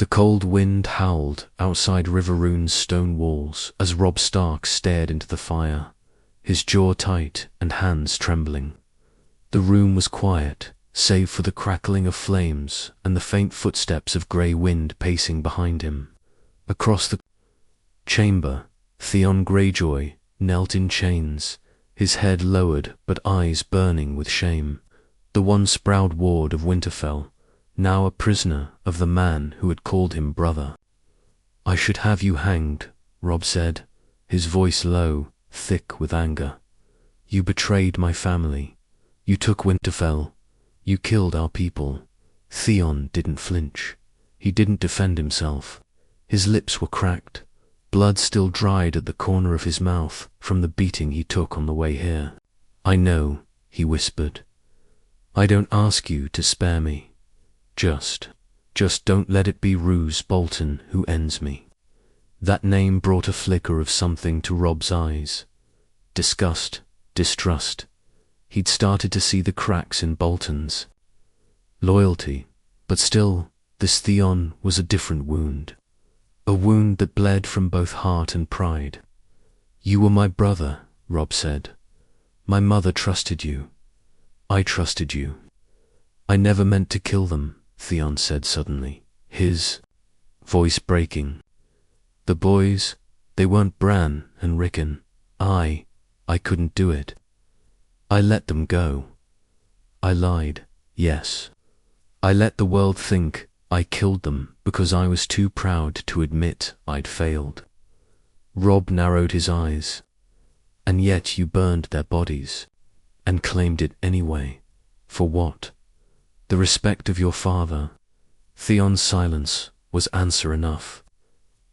The cold wind howled outside Riverrune's stone walls as Robb Stark stared into the fire, his jaw tight and hands trembling. The room was quiet, save for the crackling of flames and the faint footsteps of grey wind pacing behind him. Across the chamber, Theon Greyjoy knelt in chains, his head lowered but eyes burning with shame. The once proud ward of Winterfell, now a prisoner of the man who had called him brother. "I should have you hanged," Robb said, his voice low, thick with anger. "You betrayed my family. You took Winterfell. You killed our people." Theon didn't flinch. He didn't defend himself. His lips were cracked. Blood still dried at the corner of his mouth from the beating he took on the way here. "I know," he whispered. "I don't ask you to spare me. Just don't let it be Roose Bolton who ends me." That name brought a flicker of something to Robb's eyes. Disgust, distrust. He'd started to see the cracks in Bolton's loyalty, but still, this Theon was a different wound. A wound that bled from both heart and pride. "You were my brother," Robb said. "My mother trusted you. I trusted you." "I never meant to kill them," Theon said suddenly, his voice breaking. "The boys, they weren't Bran and Rickon. I couldn't do it. I let them go. I lied, yes. I let the world think I killed them because I was too proud to admit I'd failed." Robb narrowed his eyes. "And yet you burned their bodies, and claimed it anyway. For what? The respect of your father." Theon's silence was answer enough.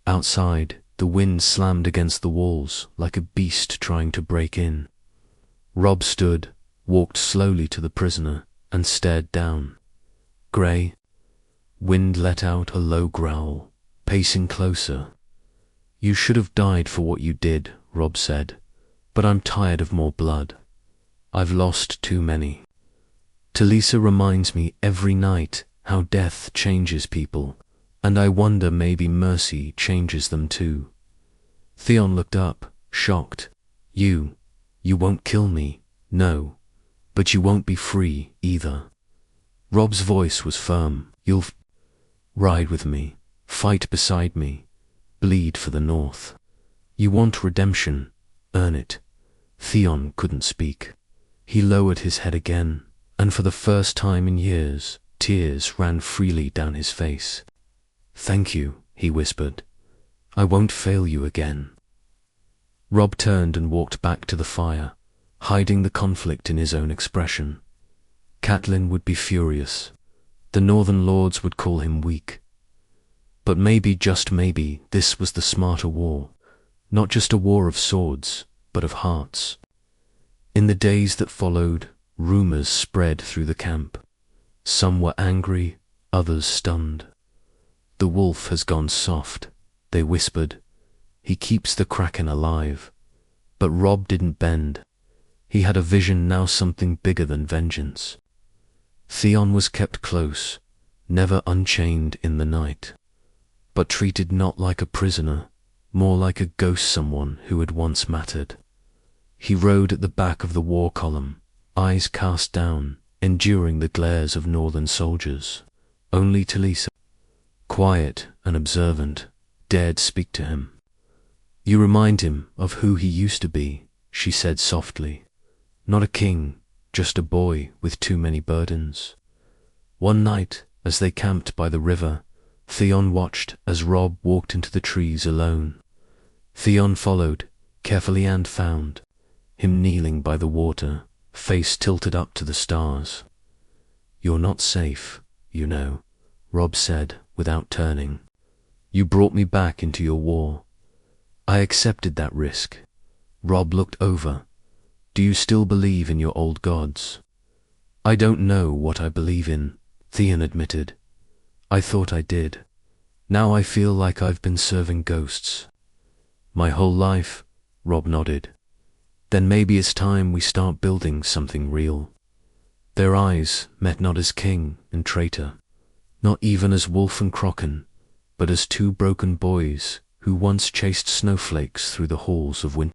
Outside, the wind slammed against the walls like a beast trying to break in. Robb stood, walked slowly to the prisoner, and stared down. Grey. Wind let out a low growl, pacing closer. "You should have died for what you did," Robb said, "but I'm tired of more blood. I've lost too many. Talisa reminds me every night how death changes people, and I wonder maybe mercy changes them too." Theon looked up, shocked. You won't kill me, no, but you won't be free either." Robb's voice was firm. "You'll ride with me, fight beside me, bleed for the North. You want redemption, earn it." Theon couldn't speak. He lowered his head again, and for the first time in years, tears ran freely down his face. "Thank you," he whispered. "I won't fail you again." Robb turned and walked back to the fire, hiding the conflict in his own expression. Catelyn would be furious. The Northern Lords would call him weak. But maybe, just maybe, this was the smarter war. Not just a war of swords, but of hearts. In the days that followed, rumors spread through the camp. Some were angry, others stunned. "The wolf has gone soft," they whispered. "He keeps the Kraken alive." But Robb didn't bend. He had a vision now, something bigger than vengeance. Theon was kept close, never unchained in the night, but treated not like a prisoner, more like a ghost, someone who had once mattered. He rode at the back of the war column, eyes cast down, enduring the glares of northern soldiers. Only Talisa, quiet and observant, dared speak to him. "You remind him of who he used to be," she said softly. "Not a king, just a boy with too many burdens." One night, as they camped by the river, Theon watched as Robb walked into the trees alone. Theon followed, carefully, and found him kneeling by the water, face tilted up to the stars. "You're not safe, you know," Robb said without turning. "You brought me back into your war. I accepted that risk." Robb looked over. "Do you still believe in your old gods?" "I don't know what I believe in," Theon admitted. "I thought I did. Now I feel like I've been serving ghosts." "My whole life," Robb nodded. "Then maybe it's time we start building something real." Their eyes met, not as king and traitor, not even as wolf and Kraken, but as two broken boys who once chased snowflakes through the halls of winter.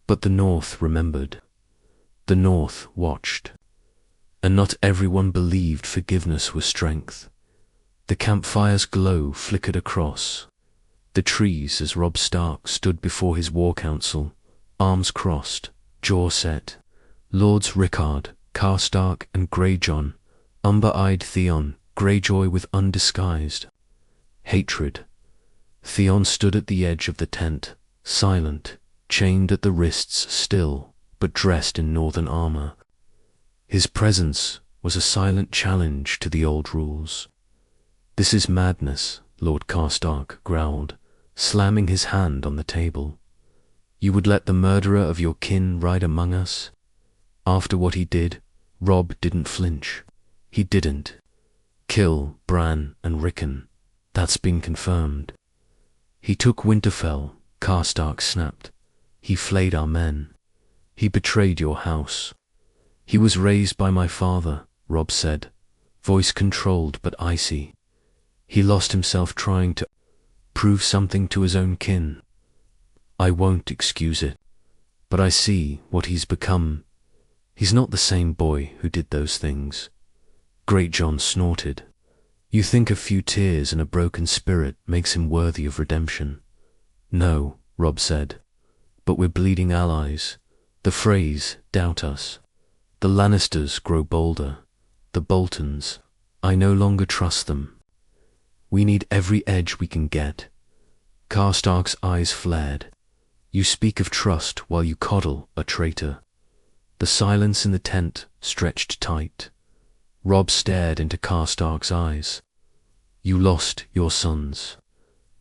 But the North remembered. The North watched. And not everyone believed forgiveness was strength. The campfire's glow flickered across the trees as Robb Stark stood before his war council, arms crossed, jaw set. Lords Rickard, Karstark, and Greyjoy, umber-eyed Theon, Greyjoy with undisguised hatred. Theon stood at the edge of the tent, silent, chained at the wrists still, but dressed in northern armor. His presence was a silent challenge to the old rules. "This is madness," Lord Karstark growled, slamming his hand on the table. "You would let the murderer of your kin ride among us?" After what he did, Robb didn't flinch. He didn't kill Bran and Rickon. That's been confirmed. "He took Winterfell," Karstark snapped. "He flayed our men. He betrayed your house." "He was raised by my father," Robb said, voice controlled but icy. "He lost himself trying to prove something to his own kin. I won't excuse it, but I see what he's become. He's not the same boy who did those things." Greyjoy snorted. "You think a few tears and a broken spirit makes him worthy of redemption?" "No," Robb said, "but we're bleeding allies. The Freys doubt us. The Lannisters grow bolder. The Boltons, I no longer trust them. We need every edge we can get." Karstark's eyes flared. "You speak of trust while you coddle a traitor." The silence in the tent stretched tight. Robb stared into Karstark's eyes. "You lost your sons.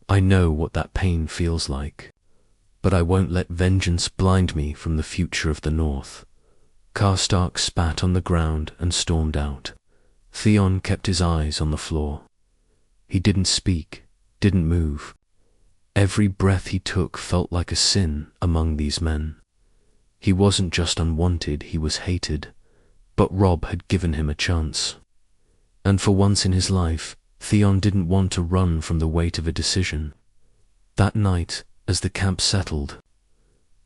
I know what that pain feels like. But I won't let vengeance blind me from the future of the North." Karstark spat on the ground and stormed out. Theon kept his eyes on the floor. He didn't speak, didn't move. Every breath he took felt like a sin among these men. He wasn't just unwanted, he was hated. But Robb had given him a chance. And for once in his life, Theon didn't want to run from the weight of a decision. That night, as the camp settled,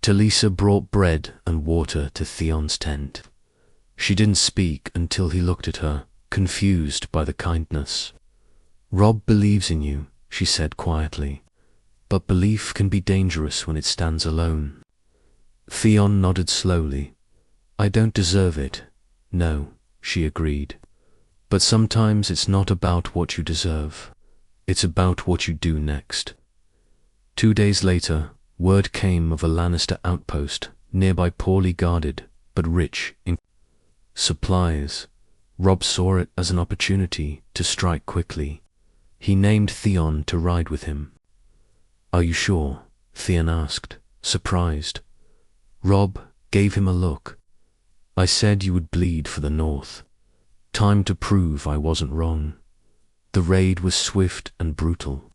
Talisa brought bread and water to Theon's tent. She didn't speak until he looked at her, confused by the kindness. "Robb believes in you," she said quietly, "but belief can be dangerous when it stands alone." Theon nodded slowly. "I don't deserve it." "No," she agreed. "But sometimes it's not about what you deserve. It's about what you do next." 2 days later, word came of a Lannister outpost, nearby poorly guarded, but rich in supplies. Robb saw it as an opportunity to strike quickly. He named Theon to ride with him. "Are you sure?" Theon asked, surprised. Robb gave him a look. "I said you would bleed for the North. Time to prove I wasn't wrong." The raid was swift and brutal.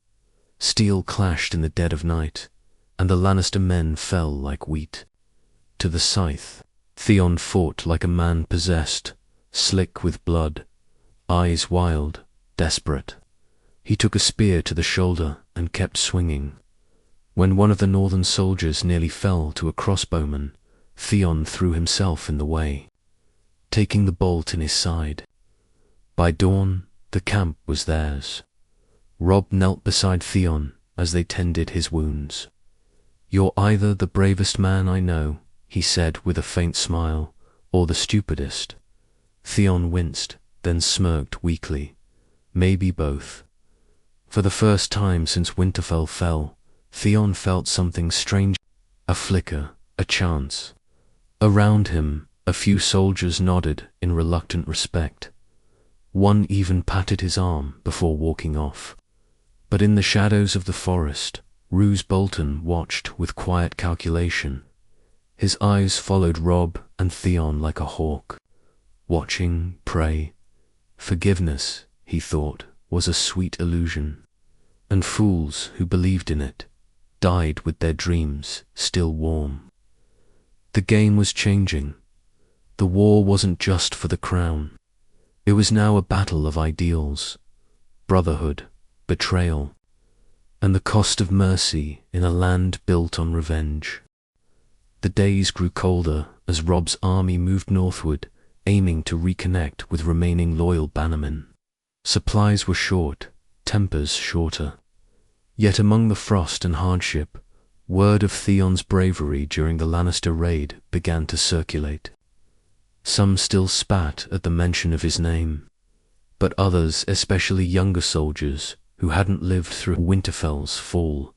Steel clashed in the dead of night, and the Lannister men fell like wheat. To the scythe, Theon fought like a man possessed, slick with blood, eyes wild, desperate. He took a spear to the shoulder and kept swinging. When one of the northern soldiers nearly fell to a crossbowman, Theon threw himself in the way, taking the bolt in his side. By dawn, the camp was theirs. Robb knelt beside Theon as they tended his wounds. "You're either the bravest man I know," he said with a faint smile, "or the stupidest." Theon winced, then smirked weakly. "Maybe both." For the first time since Winterfell fell, Theon felt something strange, a flicker, a chance. Around him, a few soldiers nodded in reluctant respect. One even patted his arm before walking off. But in the shadows of the forest, Roose Bolton watched with quiet calculation. His eyes followed Robb and Theon like a hawk. Watching, pray. Forgiveness, he thought, was a sweet illusion. And fools who believed in it died with their dreams still warm. The game was changing. The war wasn't just for the crown. It was now a battle of ideals. Brotherhood, betrayal, and the cost of mercy in a land built on revenge. The days grew colder as Robb's army moved northward, aiming to reconnect with remaining loyal bannermen. Supplies were short, tempers shorter. Yet among the frost and hardship, word of Theon's bravery during the Lannister raid began to circulate. Some still spat at the mention of his name, but others, especially younger soldiers who hadn't lived through Winterfell's fall,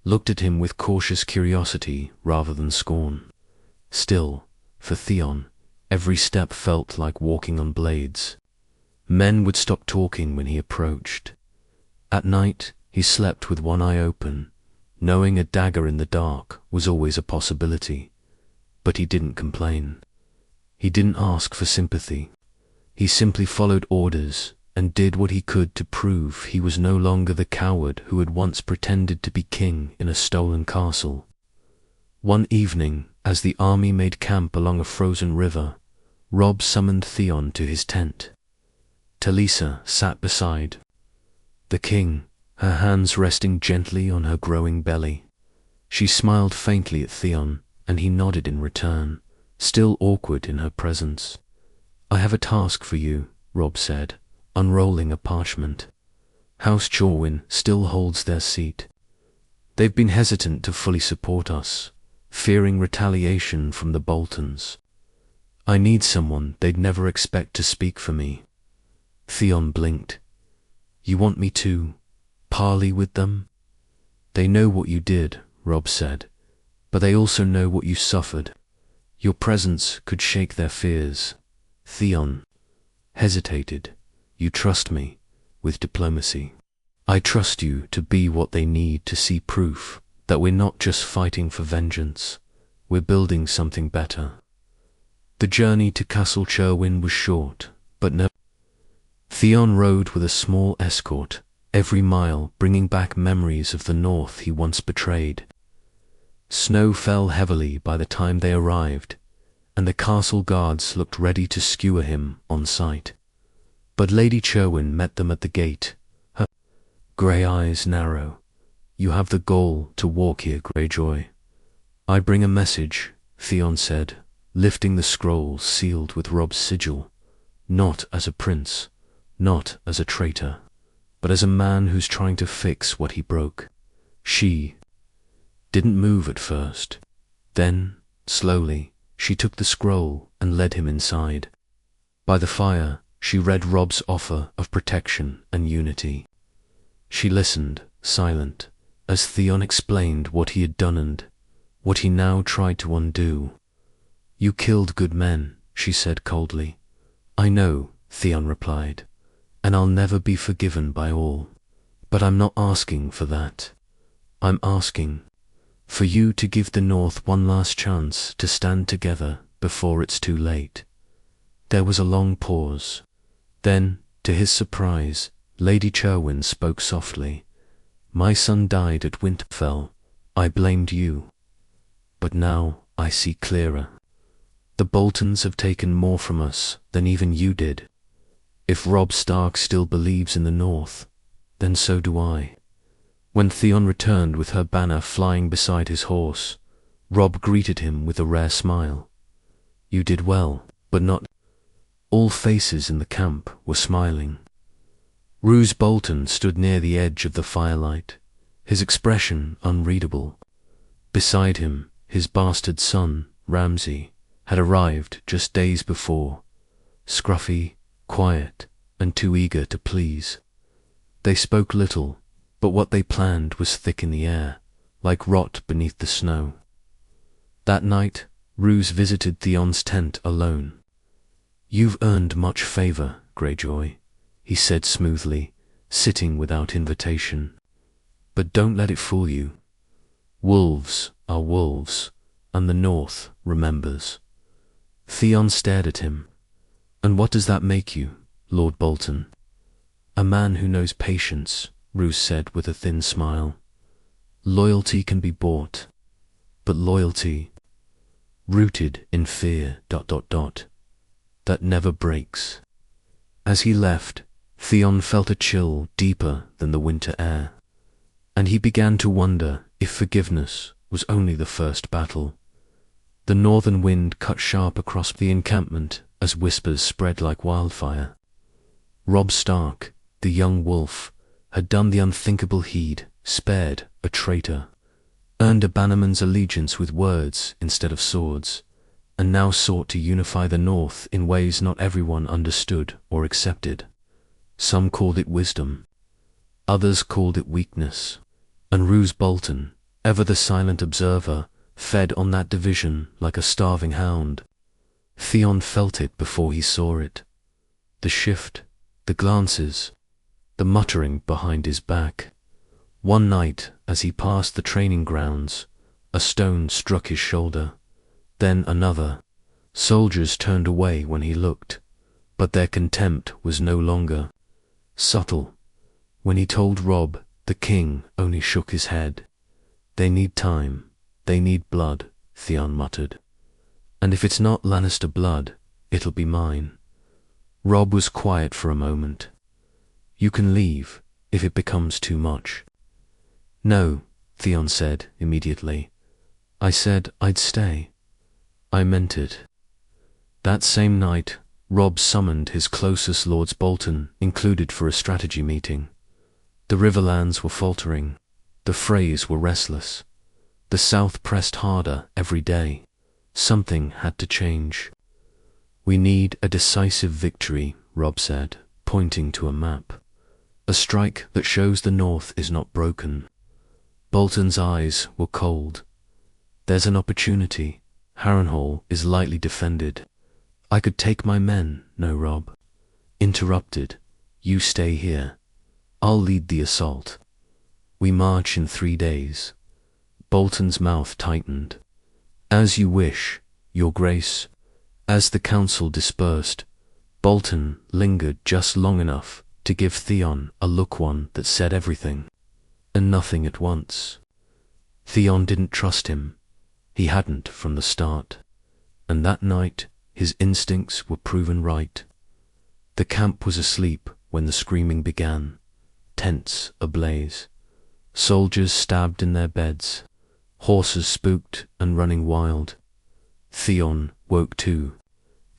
looked at him with cautious curiosity rather than scorn. Still, for Theon, every step felt like walking on blades. Men would stop talking when he approached. At night, he slept with one eye open, knowing a dagger in the dark was always a possibility. But he didn't complain. He didn't ask for sympathy. He simply followed orders and did what he could to prove he was no longer the coward who had once pretended to be king in a stolen castle. One evening, as the army made camp along a frozen river, Robb summoned Theon to his tent. Talisa sat beside the king, her hands resting gently on her growing belly. She smiled faintly at Theon, and he nodded in return, still awkward in her presence. "I have a task for you," Robb said, unrolling a parchment. "House Chorwyn still holds their seat. They've been hesitant to fully support us, fearing retaliation from the Boltons. I need someone they'd never expect to speak for me." Theon blinked. "You want me to parley with them?" "They know what you did," Robb said, "but they also know what you suffered. Your presence could shake their fears." Theon hesitated. "You trust me with diplomacy." "I trust you to be what they need to see proof that we're not just fighting for vengeance, we're building something better." The journey to Castle Cherwin was short, but no. Theon rode with a small escort, every mile bringing back memories of the north he once betrayed. Snow fell heavily by the time they arrived, and the castle guards looked ready to skewer him on sight. But Lady Cherwin met them at the gate, her grey eyes narrow. "You have the gall to walk here, Greyjoy." "I bring a message," Theon said, lifting the scroll sealed with Robb's sigil, "not as a prince, not as a traitor, but as a man who's trying to fix what he broke." She didn't move at first. Then, slowly, she took the scroll and led him inside. By the fire, she read Robb's offer of protection and unity. She listened, silent, as Theon explained what he had done and what he now tried to undo. "You killed good men," she said coldly. "I know," Theon replied, "and I'll never be forgiven by all. But I'm not asking for that. I'm asking for you to give the North one last chance to stand together before it's too late." There was a long pause. Then, to his surprise, Lady Cherwin spoke softly. "My son died at Winterfell. I blamed you. But now I see clearer. The Boltons have taken more from us than even you did. If Robb Stark still believes in the North, then so do I." When Theon returned with her banner flying beside his horse, Robb greeted him with a rare smile. "You did well, but not..." All faces in the camp were smiling. Roose Bolton stood near the edge of the firelight, his expression unreadable. Beside him, his bastard son, Ramsay, had arrived just days before, scruffy, quiet, and too eager to please. They spoke little, but what they planned was thick in the air, like rot beneath the snow. That night, Roose visited Theon's tent alone. "You've earned much favor, Greyjoy," he said smoothly, sitting without invitation. "But don't let it fool you. Wolves are wolves, and the North remembers." Theon stared at him. "And what does that make you, Lord Bolton?" "A man who knows patience," Roose said with a thin smile. "Loyalty can be bought, but loyalty, rooted in fear, that never breaks." As he left, Theon felt a chill deeper than the winter air. and he began to wonder if forgiveness was only the first battle. The northern wind cut sharp across the encampment as whispers spread like wildfire. Robb Stark, the young wolf, had done the unthinkable heed, spared a traitor, earned a bannerman's allegiance with words instead of swords, and now sought to unify the North in ways not everyone understood or accepted. Some called it wisdom, others called it weakness, and Roose Bolton, ever the silent observer, fed on that division like a starving hound. Theon felt it before he saw it. The shift, the glances, the muttering behind his back. One night, as he passed the training grounds, a stone struck his shoulder. Then another. Soldiers turned away when he looked, but their contempt was no longer subtle. When he told Robb, the king only shook his head. "They need time. They need blood," Theon muttered. "And if it's not Lannister blood, it'll be mine." Robb was quiet for a moment. "You can leave, if it becomes too much." "No," Theon said immediately. "I said I'd stay. I meant it." That same night, Robb summoned his closest Lords Bolton, included for a strategy meeting. The Riverlands were faltering. The Freys were restless. The South pressed harder every day. Something had to change. "We need a decisive victory," Robb said, pointing to a map. "A strike that shows the North is not broken." Bolton's eyes were cold. "There's an opportunity. Harrenhal is lightly defended." "I could take my men." "No, Robb." Interrupted. "You stay here. I'll lead the assault. We march in 3 days. Bolton's mouth tightened. "As you wish, Your Grace." As the council dispersed, Bolton lingered just long enough to give Theon a look, one that said everything and nothing at once. Theon didn't trust him. He hadn't from the start. And that night, his instincts were proven right. The camp was asleep when the screaming began, tents ablaze, soldiers stabbed in their beds, horses spooked and running wild. Theon woke too.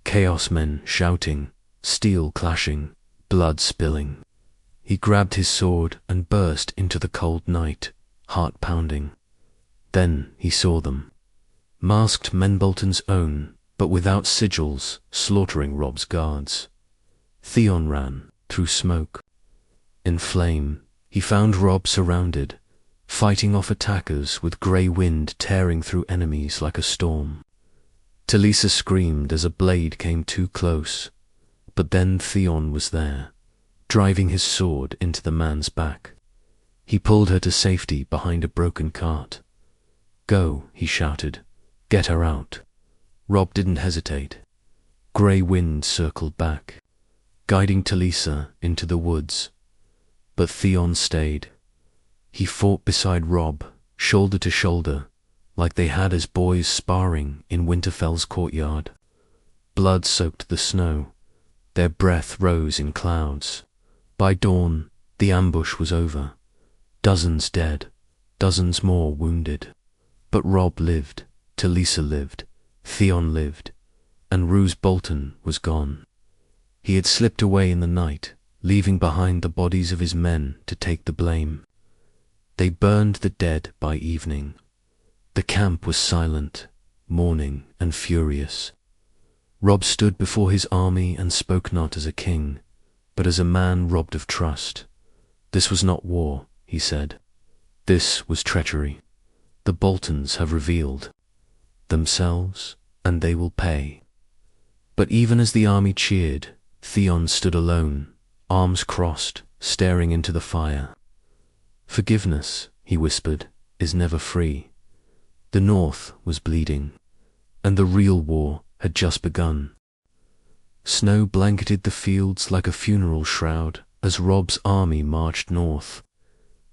Chaos men shouting, steel clashing, blood spilling. He grabbed his sword and burst into the cold night, heart pounding. Then he saw them. Masked men, Bolton's own, but without sigils, slaughtering Robb's guards. Theon ran through smoke. In flame, he found Robb surrounded, fighting off attackers with grey wind tearing through enemies like a storm. Talisa screamed as a blade came too close, but then Theon was there, driving his sword into the man's back. He pulled her to safety behind a broken cart. "Go," he shouted. "Get her out." Robb didn't hesitate. Grey wind circled back, guiding Talisa into the woods. But Theon stayed. He fought beside Robb, shoulder to shoulder, like they had as boys sparring in Winterfell's courtyard. Blood soaked the snow. Their breath rose in clouds. By dawn, the ambush was over. Dozens dead, dozens more wounded. But Robb lived, Talisa lived, Theon lived, and Roose Bolton was gone. He had slipped away in the night, leaving behind the bodies of his men to take the blame. They burned the dead by evening. The camp was silent, mourning and furious. Robb stood before his army and spoke not as a king, but as a man robbed of trust. "This was not war," he said. "This was treachery. The Boltons have revealed themselves, and they will pay." But even as the army cheered, Theon stood alone, arms crossed, staring into the fire. "Forgiveness," he whispered, "is never free." The North was bleeding, and the real war had just begun. Snow blanketed the fields like a funeral shroud as Robb's army marched north.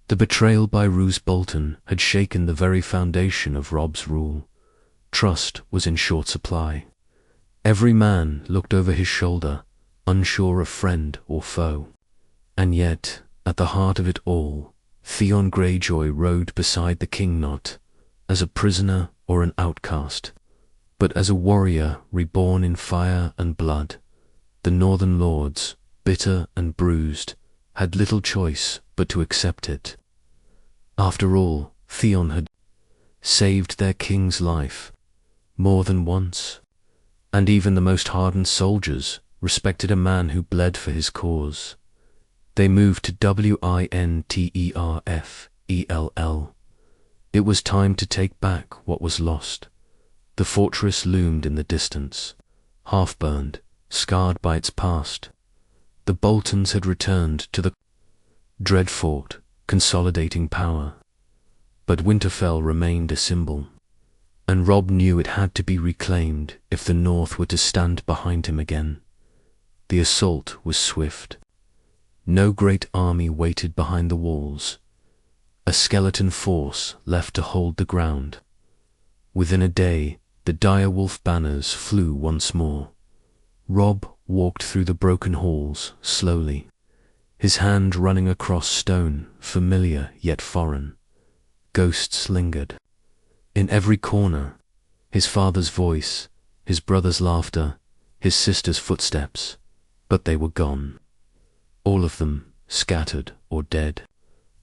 The betrayal by Roose Bolton had shaken the very foundation of Robb's rule. Trust was in short supply. Every man looked over his shoulder, unsure of friend or foe. And yet, at the heart of it all, Theon Greyjoy rode beside the king not as a prisoner or an outcast, but as a warrior reborn in fire and blood. The northern lords, bitter and bruised, had little choice but to accept it. After all, Theon had saved their king's life more than once, and even the most hardened soldiers respected a man who bled for his cause. They moved to Winterfell. It was time to take back what was lost. The fortress loomed in the distance, half-burned, scarred by its past. The Boltons had returned to the dread fort, consolidating power. But Winterfell remained a symbol, and Robb knew it had to be reclaimed if the North were to stand behind him again. The assault was swift. No great army waited behind the walls. A skeleton force left to hold the ground. Within a day, the dire wolf banners flew once more. Robb walked through the broken halls slowly, his hand running across stone, familiar yet foreign. Ghosts lingered. In every corner, his father's voice, his brother's laughter, his sister's footsteps, but they were gone. All of them scattered or dead.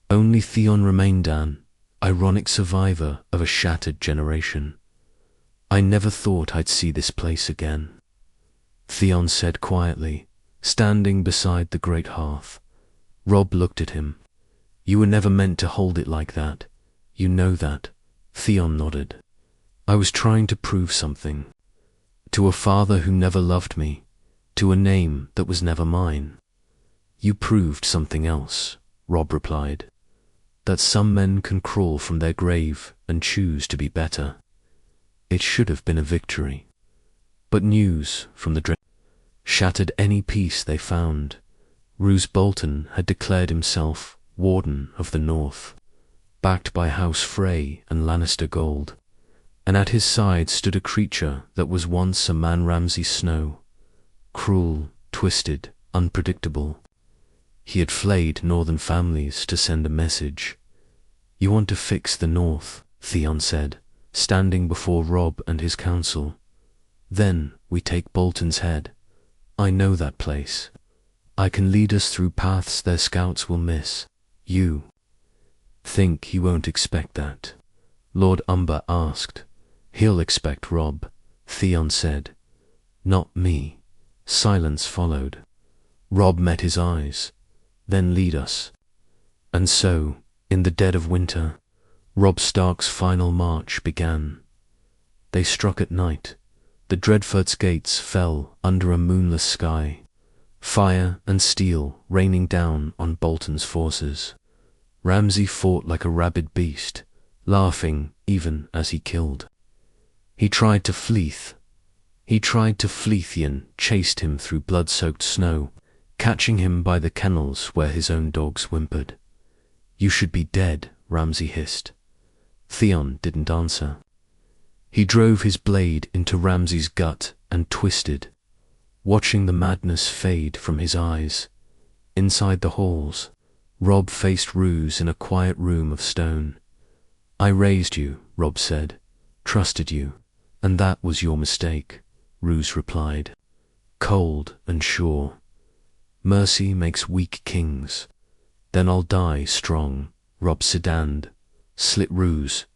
Only Theon remained, an ironic survivor of a shattered generation. "I never thought I'd see this place again," Theon said quietly, standing beside the great hearth. Robb looked at him. "You were never meant to hold it like that. You know that." Theon nodded. "I was trying to prove something. To a father who never loved me, to a name that was never mine." "You proved something else," Robb replied. "That some men can crawl from their grave and choose to be better. It should have been a victory. But news from the dread shattered any peace they found. Roose Bolton had declared himself Warden of the North, backed by House Frey and Lannister gold, and at his side stood a creature that was once a man, Ramsay Snow, cruel, twisted, unpredictable. He had flayed northern families to send a message. "You want to fix the North," Theon said, standing before Robb and his council. "Then we take Bolton's Head. I know that place. I can lead us through paths their scouts will miss. You think he won't expect that?" Lord Umber asked. "He'll expect Robb," Theon said. "Not me." Silence followed. Robb met his eyes. "Then lead us." And so, in the dead of winter, Robb Stark's final march began. They struck at night. The Dreadford's gates fell under a moonless sky, fire and steel raining down on Bolton's forces. Ramsay fought like a rabid beast, laughing even as he killed. He tried to flee. Theon chased him through blood-soaked snow, catching him by the kennels where his own dogs whimpered. "You should be dead," Ramsay hissed. Theon didn't answer. He drove his blade into Ramsay's gut and twisted, watching the madness fade from his eyes. Inside the halls, Robb faced Roose in a quiet room of stone. "I raised you," Robb said, "trusted you, and that was your mistake," Roose replied, cold and sure. "Mercy makes weak kings." "Then I'll die strong," Robb sedaned, slit Roose.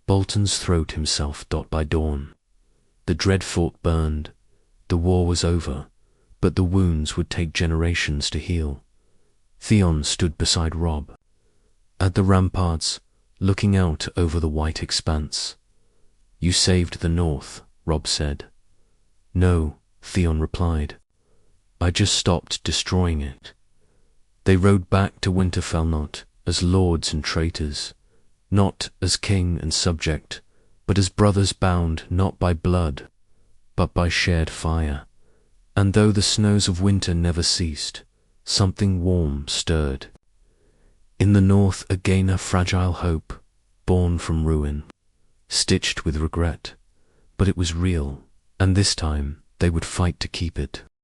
Bolton's throat himself by dawn. The dread fort burned. The war was over, but the wounds would take generations to heal. Theon stood beside Robb, at the ramparts, looking out over the white expanse. "You saved the North," Robb said. "No," Theon replied. "I just stopped destroying it." They rode back to Winterfell not as lords and traitors, not as king and subject, but as brothers bound not by blood, but by shared fire. And though the snows of winter never ceased, something warm stirred. In the North again a fragile hope, born from ruin, stitched with regret, but it was real, and this time they would fight to keep it.